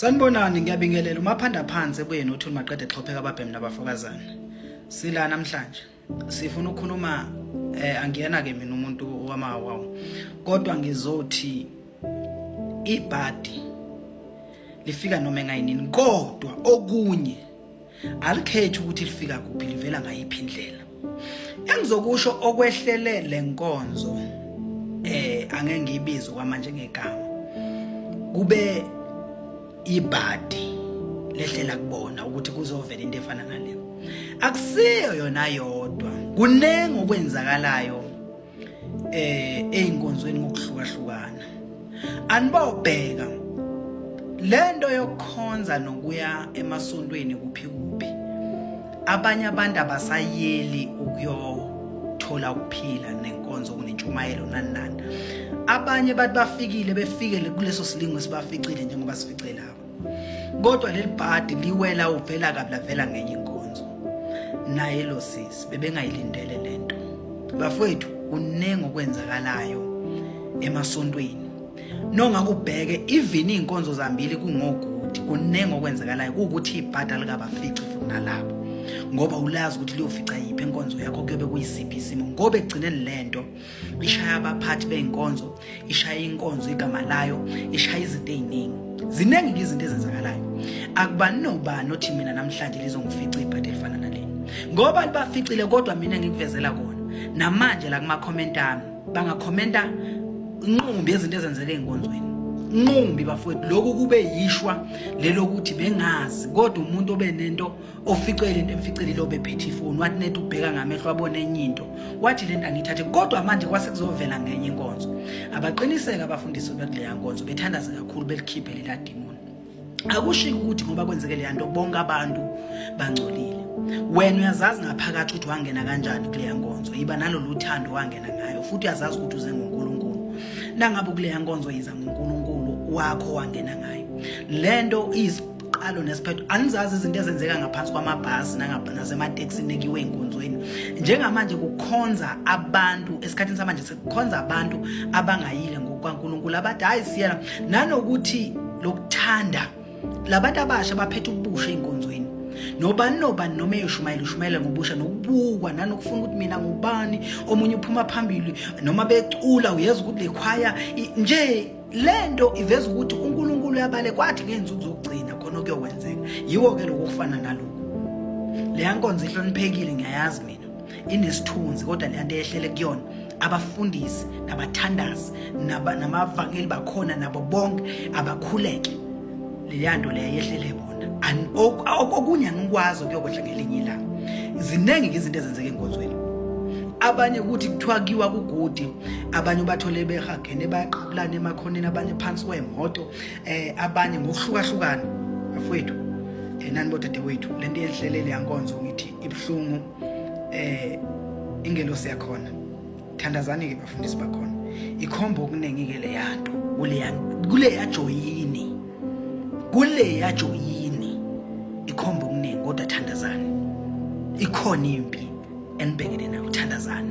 Sanibonani, ngiyabingelela umaphanda phansi ebuye nothuli maqede exhopheka ababhemi nabafokazana. Sila namhlanje sifuna ukukhuluma angiyena ke mina umuntu wamawawu. Kodwa ngizothi ibhadi lifika noma engayinini, kodwa okunye alikhethi ukuthi lifika kuphi, livela ngayiphi indlela. Engizokusho okwehlele lenkonzo angeke ngiyibize kwamanje ngegama. Kube ibhadi lehlela kubona ukuthi kuzovela into efana nale. Akusiyo yona yodwa, kunenge okwenzakalayo einkonzweni ngokuhlukahlukana. Anibawubheka lento yokukhonza nokuya emasontweni kuphi abanye abantu abasayeli ukuyothola ukuphila nenkonzo kunentshumayelo nani. Abanye bathi bafikile befikele kuleso silingo esibaficile njengoba sifice lapha. Kodwa leli bhadi liwela uvela kabi lavela ngenye inkonzo. Naye lo sisi bebengayilindele lento. Bafowethu kunenge okwenzakalayo emasontweni. Nongakubheke even inkonzo zambili kungogudi kunenge okwenzakalayo ukuthi ibhadi alikabafici futhi nalabo. Ngoba ulazi ukuthi liyofica yiphi inkonzo yakho kuyobe kuyisiphi isimo, ngoba egcineni lento ishaya abaphathi beinkonzo, ishaya inkonzo igama layo, ishaya izinto eziningi. Zinengi izinto ezenzakalayo. Akubani nobani othi mina namhlanje lizongifica ibhadi elifana naleli. Ngoba libaficile kodwa mina ngikuvezela kona. Namanje la kuma comment ami bangakhomenta inqumbi yezinto ezenzeke einkonzweni. Nqumbi bafowethu lokho kube yishwa lelokuthi bengazi, kodwa umuntu obenento oficele into emficile lo bephethe ifoni wathi net ubheka ngamehlo abone enye into wathi lento angithathe, kodwa manje kwase kuzovela ngenye inkonzo. Abaqiniseka abafundisi bekuleya nkonzo bethandaza kakhulu belikhiphe lela demon. Akushiki ukuthi ngoba kwenzeke le nto bonke abantu bangcolile. Wena uyazazi ngaphakathi ukuthi wangena kanjani kuleya nkonzo, iba nalolu uthando wangena ngayo, futhi uyazazi ukuthi uze ngoNkulunkulu. Nangabe kuleya nkonzo yiza ngoNkulunkulu wakho wangena ngayo. Lento isiqalo nesiphetho anizazi izinto ezenzeka ngaphansi kwamabhasi nasemateksi nekiwe einkonzweni. Njengamanje kukhonza abantu esikhathini samanje sekukhonza abantu abangayile ngokwaNkulunkulu abathi hayi siyena, nanokuthi lokuthanda labantu abasha baphethe ubusha einkonzweni. Nobani noma eyishumayela ngobusha nokubukwa nanokufuna ukuthi mina ngubani, omunye uphuma phambili noma becula uyeza ukuthi lekhwaya nje lento iveza ukuthi uNkulunkulu yabale kwathi ngenzuzo zokugcina khona okuyokwenzeka. Yiwo ke lokufana nalokho. Le nkonzo ihloniphekile ngiyayazi mina. Inesithunzi kodwa le nto ehlele kuyona abafundisi nabathandazi namavangeli bakhona nabo bonke abakhuleke. Le nto le yehlele bona. Okunye angikwazi ukuyokwehla ngelinye ilanga. Zinengi izinto ezenzeke enkonzweni. Abanye ukuthi kuthiwa kiwa kugudi, abanye bathole behagene bayaqabulana emakhoneni, abanye phansi kwemoto, abanye ngokuhlukahlukana. Bafowethu nani bodade wethu lento yehlelele yankonzo ngithi ibhlungu, ingelosi yakhona. Thandazani ke bafundisi bakhona. Ikhomba okunengi ke le yanto kule yajoyini ikhomba okuningi, kodwa thandazani. Ikhona impi enibhekene nayo, thandazani.